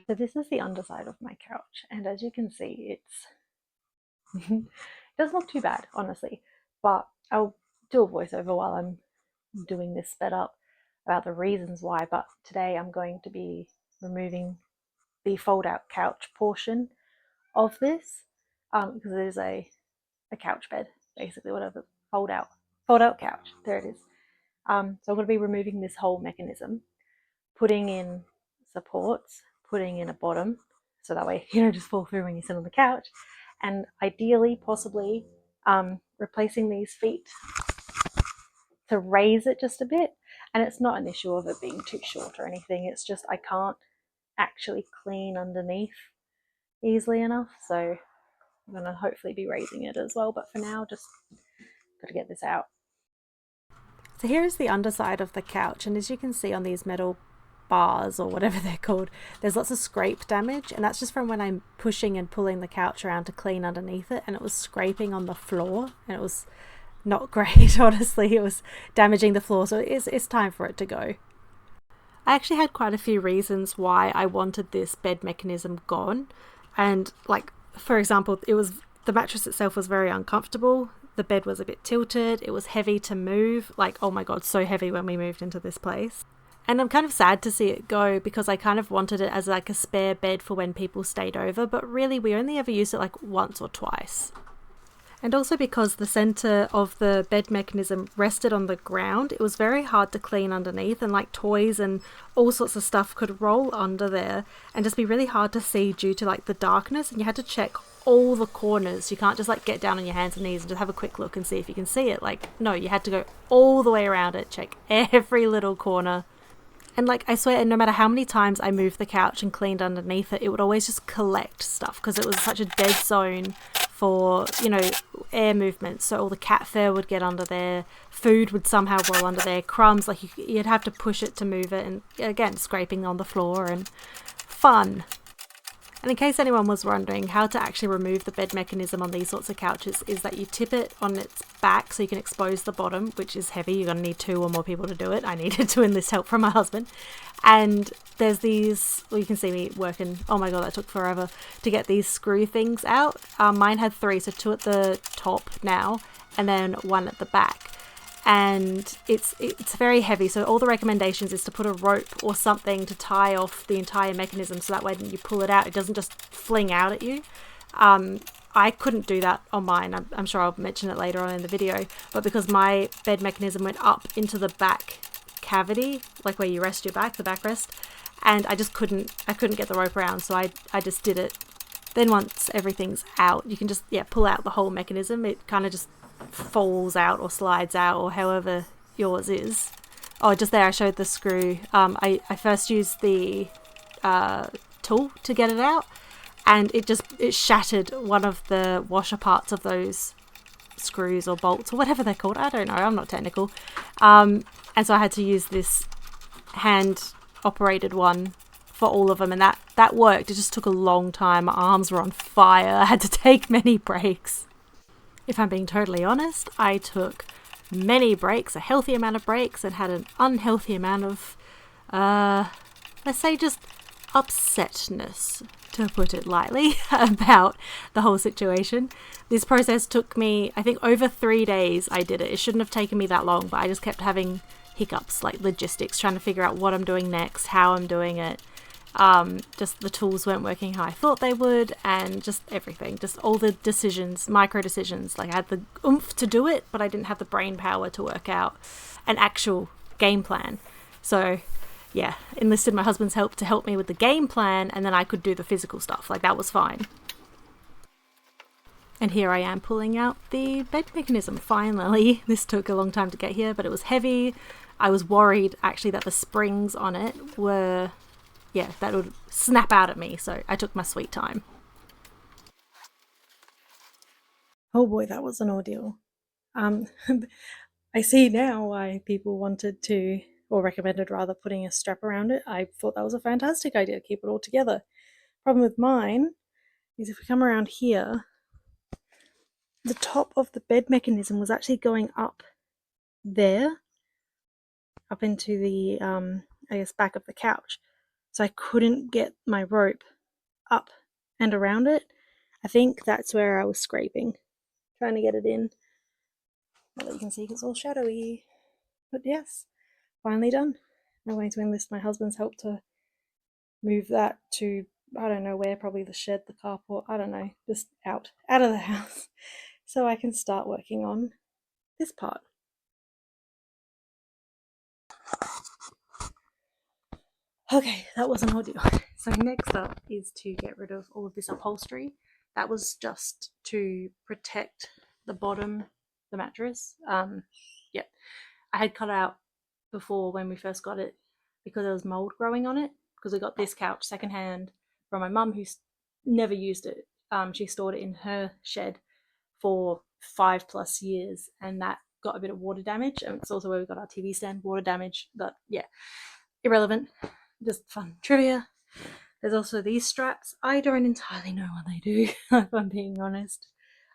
So this is the underside of my couch, and as you can see, it doesn't look too bad, honestly. But I'll do a voiceover while I'm doing this sped up about the reasons why. But today I'm going to be removing the fold-out couch portion of this because it is a couch bed, basically, whatever fold out couch. There it is. So I'm going to be removing this whole mechanism, putting in supports, putting in a bottom, so that way you don't just fall through when you sit on the couch, and ideally, possibly, replacing these feet to raise it just a bit. And it's not an issue of it being too short or anything. It's just I can't actually clean underneath easily enough, so I'm gonna hopefully be raising it as well. But for now, just got to get this out. So here is the underside of the couch, and as you can see on these metal bars or whatever they're called, there's lots of scrape damage, and that's just from when I'm pushing and pulling the couch around to clean underneath it, and it was scraping on the floor, and it was not great. Honestly, it was damaging the floor, so it's time for it to go. I actually had quite a few reasons why I wanted this bed mechanism gone, and like, for example, the mattress itself was very uncomfortable. The bed was a bit tilted. It was heavy to move. Like, oh my god, so heavy when we moved into this place. And I'm kind of sad to see it go because I kind of wanted it as like a spare bed for when people stayed over, but really we only ever used it like once or twice. And also because the centre of the bed mechanism rested on the ground, it was very hard to clean underneath, and like toys and all sorts of stuff could roll under there and just be really hard to see due to like the darkness, and you had to check all the corners. You can't just like get down on your hands and knees and just have a quick look and see if you can see it. Like, no, you had to go all the way around it, check every little corner. And like, I swear, no matter how many times I moved the couch and cleaned underneath it, it would always just collect stuff because it was such a dead zone for, air movements. So all the cat fur would get under there, food would somehow roll under there, crumbs, like you'd have to push it to move it, and again, scraping on the floor and fun. And in case anyone was wondering, how to actually remove the bed mechanism on these sorts of couches is that you tip it on its back so you can expose the bottom, which is heavy. You're going to need 2 or more people to do it. I needed to enlist help from my husband. And there's these, well, you can see me working. Oh my god, that took forever to get these screw things out. Mine had 3, so 2 at the top now, and then 1 at the back. And it's very heavy, so all the recommendations is to put a rope or something to tie off the entire mechanism, so that way when you pull it out, it doesn't just fling out at you. I couldn't do that on mine. I'm sure I'll mention it later on in the video, but because my bed mechanism went up into the back cavity, like where you rest your back, the backrest, and I couldn't get the rope around, so I just did it. Then once everything's out, you can just pull out the whole mechanism. It kind of just falls out or slides out, or however yours is. Oh, just there I showed the screw. I first used the tool to get it out, and it shattered one of the washer parts of those screws or bolts or whatever they're called. I don't know, I'm not technical. And so I had to use this hand operated one for all of them, and that worked. It just took a long time. My arms were on fire. I had to take many breaks. If I'm being totally honest, I took many breaks, a healthy amount of breaks, and had an unhealthy amount of, let's say, just upsetness, to put it lightly, about the whole situation. This process took me, I think, over 3 days I did it. It shouldn't have taken me that long, but I just kept having hiccups, like logistics, trying to figure out what I'm doing next, how I'm doing it. Just the tools weren't working how I thought they would, and just everything, just all the decisions, micro decisions. Like, I had the oomph to do it, but I didn't have the brain power to work out an actual game plan. So enlisted my husband's help to help me with the game plan, and then I could do the physical stuff. Like, that was fine. And here I am pulling out the bed mechanism, finally. This took a long time to get here, but it was heavy. I was worried actually that the springs on it were that would snap out at me, so I took my sweet time. Oh boy, that was an ordeal. I see now why people wanted to, or recommended rather, putting a strap around it. I thought that was a fantastic idea, keep it all together. Problem with mine is if we come around here, the top of the bed mechanism was actually going up there, up into the, back of the couch. so I couldn't get my rope up and around it. I think that's where I was scraping, trying to get it in. Not that you can see because it's all shadowy. But yes, finally done. I'm going to enlist my husband's help to move that to, I don't know where, probably the shed, the carport, I don't know, just out of the house, so I can start working on this part. Okay, that was an ordeal. So next up is to get rid of all of this upholstery. That was just to protect the bottom, the mattress. Yeah, I had cut out before when we first got it because there was mold growing on it, because we got this couch secondhand from my mum who's never used it. She stored it in her shed for 5+ years, and that got a bit of water damage, and it's also where we got our TV stand, water damage. But yeah, irrelevant, just fun trivia. There's also these straps. I don't entirely know what they do, if I'm being honest.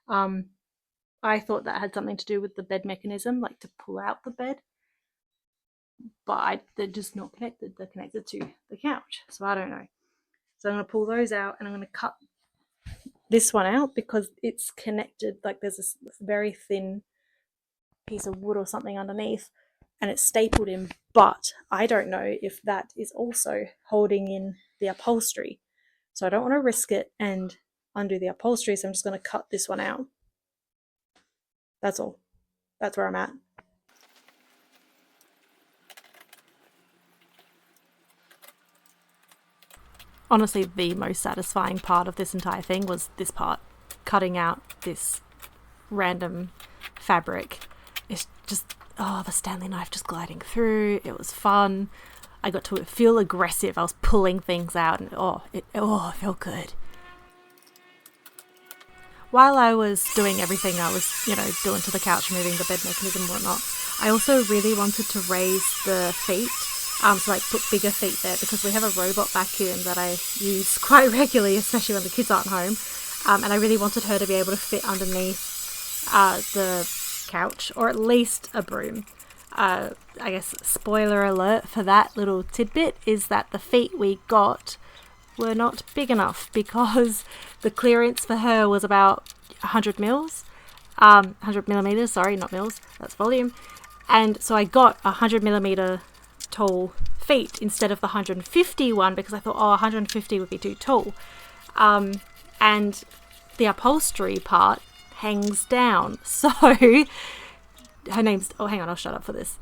I thought that had something to do with the bed mechanism, like to pull out the bed, but they're just not connected. They're connected to the couch, so I don't know. So I'm going to pull those out, and I'm going to cut this one out because it's connected. Like there's this very thin piece of wood or something underneath, and it's stapled in, but I don't know if that is also holding in the upholstery. So I don't want to risk it and undo the upholstery, so I'm just going to cut this one out. That's all. That's where I'm at. Honestly, the most satisfying part of this entire thing was this part. Cutting out this random fabric. It's just, the Stanley knife just gliding through. It was fun. I got to feel aggressive. I was pulling things out, and it felt good. While I was doing everything I was, doing to the couch, moving the bed mechanism and whatnot, I also really wanted to raise the feet, so like put bigger feet there, because we have a robot vacuum that I use quite regularly, especially when the kids aren't home, and I really wanted her to be able to fit underneath the couch, or at least a broom. I guess spoiler alert for that little tidbit is that the feet we got were not big enough, because the clearance for her was about 100 millimeters, sorry, not mils, that's volume. And so I got 100 millimeter tall feet instead of the 150 one, because I thought, 150 would be too tall. And the upholstery part hangs down. So her name's, hang on, I'll shut up for this.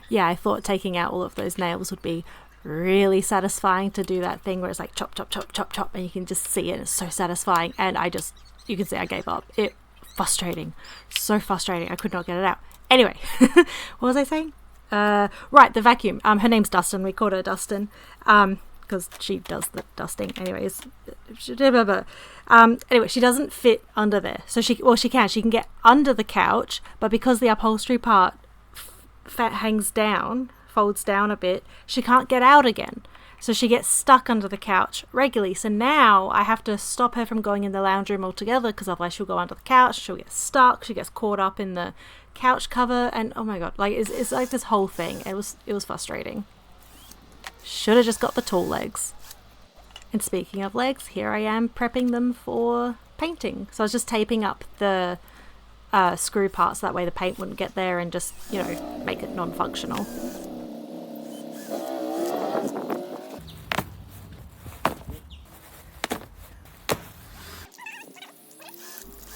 Yeah, I thought taking out all of those nails would be really satisfying, to do that thing where it's like chop, chop, chop, chop, chop, and you can just see it. It's so satisfying. And you can see I gave up. Frustrating. So frustrating. I could not get it out. Anyway, what was I saying? Right, the vacuum. Her name's Dustin. We called her Dustin. Because she does the dusting. Anyways. Anyway, she doesn't fit under there. So she can get under the couch, but because the upholstery part hangs down, folds down a bit, she can't get out again. So she gets stuck under the couch regularly. So now I have to stop her from going in the lounge room altogether, because otherwise she'll go under the couch, she'll get stuck, she gets caught up in the couch cover, and oh my god, like it's like this whole thing. It was frustrating. Should have just got the tall legs. And speaking of legs, here I am prepping them for painting. So I was just taping up the screw parts, that way the paint wouldn't get there and just, make it non-functional.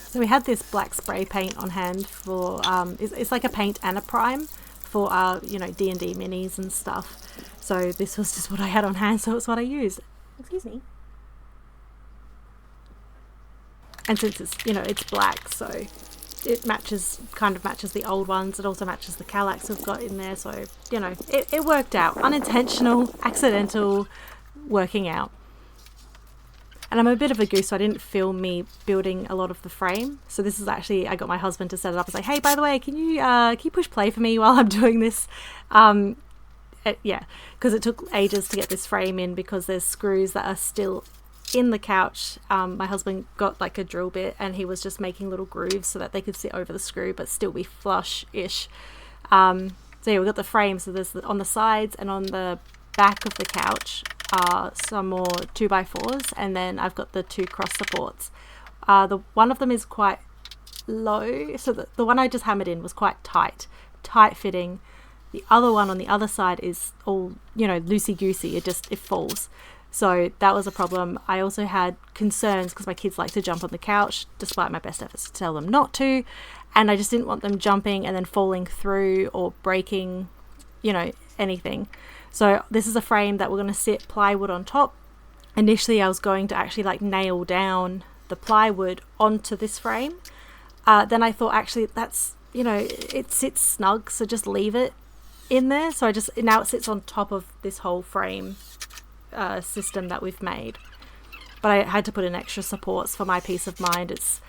So we had this black spray paint on hand for, it's like a paint and a prime for our, D&D minis and stuff. So this was just what I had on hand, so it's what I used. Excuse me. And since it's, it's black, so it kind of matches the old ones. It also matches the Kallax we've got in there. So, you know, it worked out. Unintentional, accidental, working out. And I'm a bit of a goose, so I didn't film me building a lot of the frame. So this is actually, I got my husband to set it up. I was like, hey, by the way, can you push play for me while I'm doing this? Yeah, because it took ages to get this frame in because there's screws that are still in the couch. My husband got like a drill bit and he was just making little grooves so that they could sit over the screw but still be flush-ish. So yeah, we've got the frame. So there's on the sides and on the back of the couch are some more 2x4s, and then I've got the 2 cross supports. The one of them is quite low, so the one I just hammered in was quite tight fitting. The other one on the other side is all, you know, loosey-goosey. It falls. So that was a problem. I also had concerns because my kids like to jump on the couch despite my best efforts to tell them not to, and I just didn't want them jumping and then falling through or breaking, you know, anything. So this is a frame that we're going to sit plywood on top. Initially I was going to actually like nail down the plywood onto this frame. Then I thought actually that's, you know, it sits snug, so just leave it in there. So now it sits on top of this whole frame system that we've made. But I had to put in extra supports for my peace of mind. It's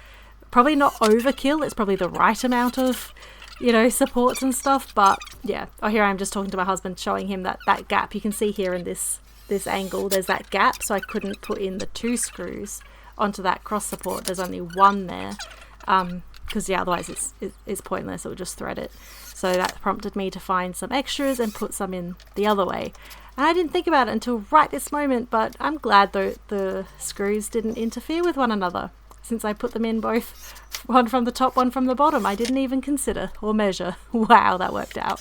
probably not overkill. It's probably the right amount of, you know, supports and stuff. But yeah, here I am just talking to my husband, showing him that gap. You can see here in this angle, there's that gap. So I couldn't put in the 2 screws onto that cross support. There's only 1 there. Because yeah, otherwise it's pointless. It would just thread it. So that prompted me to find some extras and put some in the other way. And I didn't think about it until right this moment, but I'm glad the screws didn't interfere with one another, since I put them in both, one from the top, one from the bottom. I didn't even consider or measure. Wow, that worked out.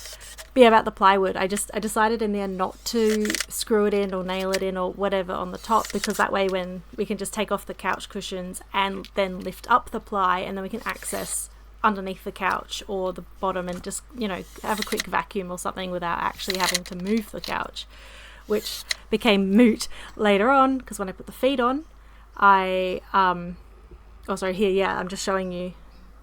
But yeah, about the plywood, I decided in the end not to screw it in or nail it in or whatever on the top, because that way when we can just take off the couch cushions and then lift up the ply, and then we can access underneath the couch or the bottom and just, you know, have a quick vacuum or something without actually having to move the couch, which became moot later on because when I put the feet on, I'm just showing you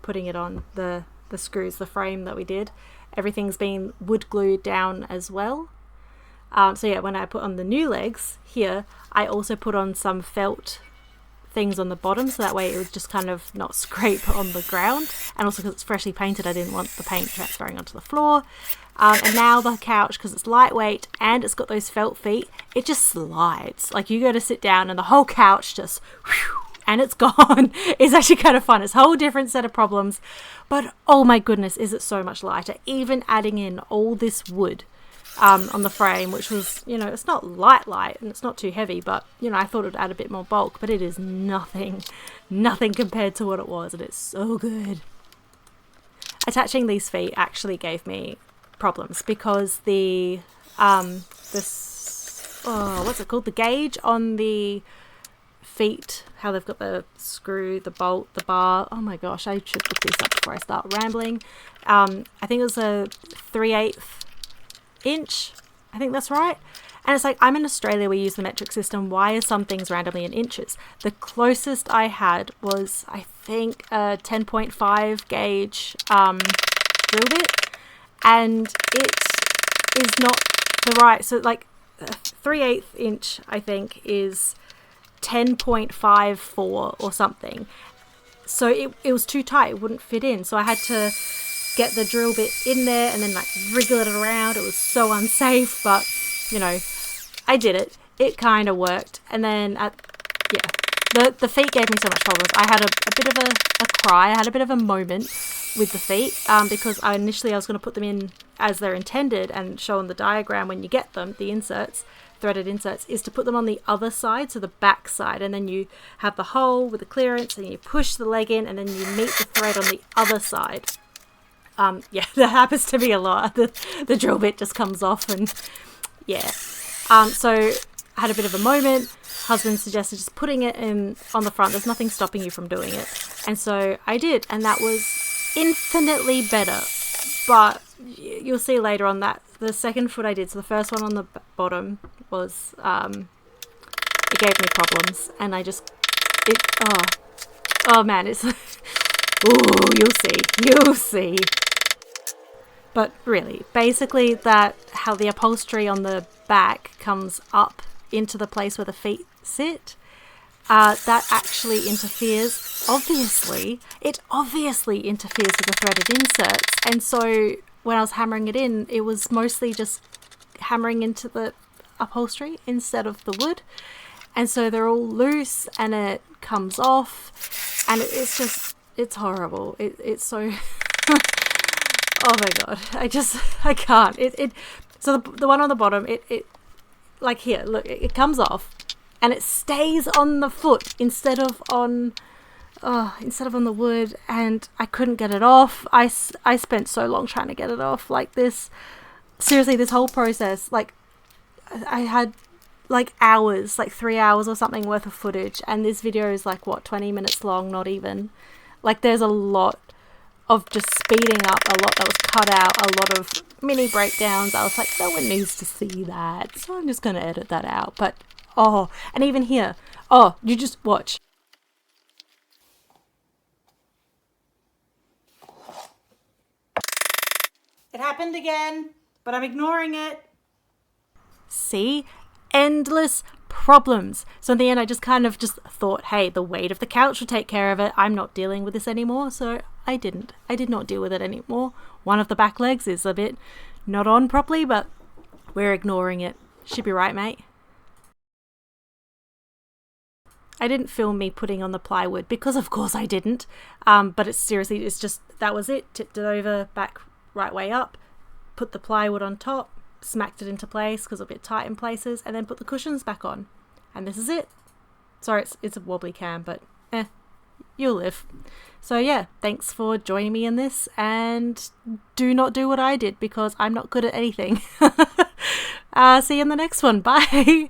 putting it on the screws, the frame that we did. Everything's been wood glued down as well. So yeah, when I put on the new legs here, I also put on some felt things on the bottom, so that way it would just kind of not scrape on the ground. And also because it's freshly painted, I didn't want the paint transferring onto the floor. And now the couch, because it's lightweight and it's got those felt feet, it just slides. Like you go to sit down and the whole couch just whew, and it's gone. It's actually kind of fun. It's a whole different set of problems, but oh my goodness, is it so much lighter. Even adding in all this wood on the frame, which was, you know, it's not light and it's not too heavy, but you know, I thought it would add a bit more bulk, but it is nothing compared to what it was, and it's so good. Attaching these feet actually gave me problems because the what's it called, the gauge on the feet, how they've got the screw, the bolt, the bar. Oh my gosh, I should look this up before I start rambling. I think it was a 3/8 inch. I think that's right. And it's like, I'm in Australia, we use the metric system. Why are some things randomly in inches? The closest I had was, I think, a 10.5 gauge drill bit, and it is not the right. So like 3/8 inch, I think, is 10.54 or something. So it was too tight, it wouldn't fit in. So I had to get the drill bit in there and then like wriggle it around. It was so unsafe, but you know, I did it. It kind of worked. And then the feet gave me so much problems. I had a bit of a cry. I had a bit of a moment with the feet because initially I was going to put them in as they're intended and show on the diagram when you get them, the inserts, threaded inserts, is to put them on the other side, so the back side, and then you have the hole with the clearance and you push the leg in and then you meet the thread on the other side. Yeah, that happens to me a lot. The drill bit just comes off, and yeah. So I had a bit of a moment. Husband suggested just putting it in on the front. There's nothing stopping you from doing it. And so I did, and that was infinitely better. But you'll see later on that the second foot I did, so the first one on the bottom was, it gave me problems, and oh man, it's Ooh, you'll see. But really, basically that how the upholstery on the back comes up into the place where the feet sit, that actually interferes, it obviously interferes with the threaded inserts. And so when I was hammering it in, it was mostly just hammering into the upholstery instead of the wood. And so they're all loose and it comes off and it's horrible. It's so... Oh my god, I can't. So the one on the bottom, it like here, look, it comes off and it stays on the foot instead of on the wood, and I couldn't get it off. I spent so long trying to get it off like this. Seriously, this whole process, like I had like hours, like 3 hours or something worth of footage, and this video is like what, 20 minutes long, not even. Like there's a lot of just speeding up, a lot that was cut out, a lot of mini breakdowns. I was like, no one needs to see that, so I'm just going to edit that out. But, oh, and even here, oh, you just watch. It happened again, but I'm ignoring it. See? Endless problems. So in the end, I just kind of just thought, hey, the weight of the couch will take care of it. I'm not dealing with this anymore. So I didn't. I did not deal with it anymore. One of the back legs is a bit not on properly, but we're ignoring it. Should be right, mate. I didn't film me putting on the plywood because of course I didn't. But it's seriously, it's just, that was it. Tipped it over, back right way up, put the plywood on top, smacked it into place because it's a bit tight in places, and then put the cushions back on. And this is it. Sorry, it's a wobbly cam, but you'll live. So yeah, thanks for joining me in this, and do not do what I did because I'm not good at anything. See you in the next one. Bye.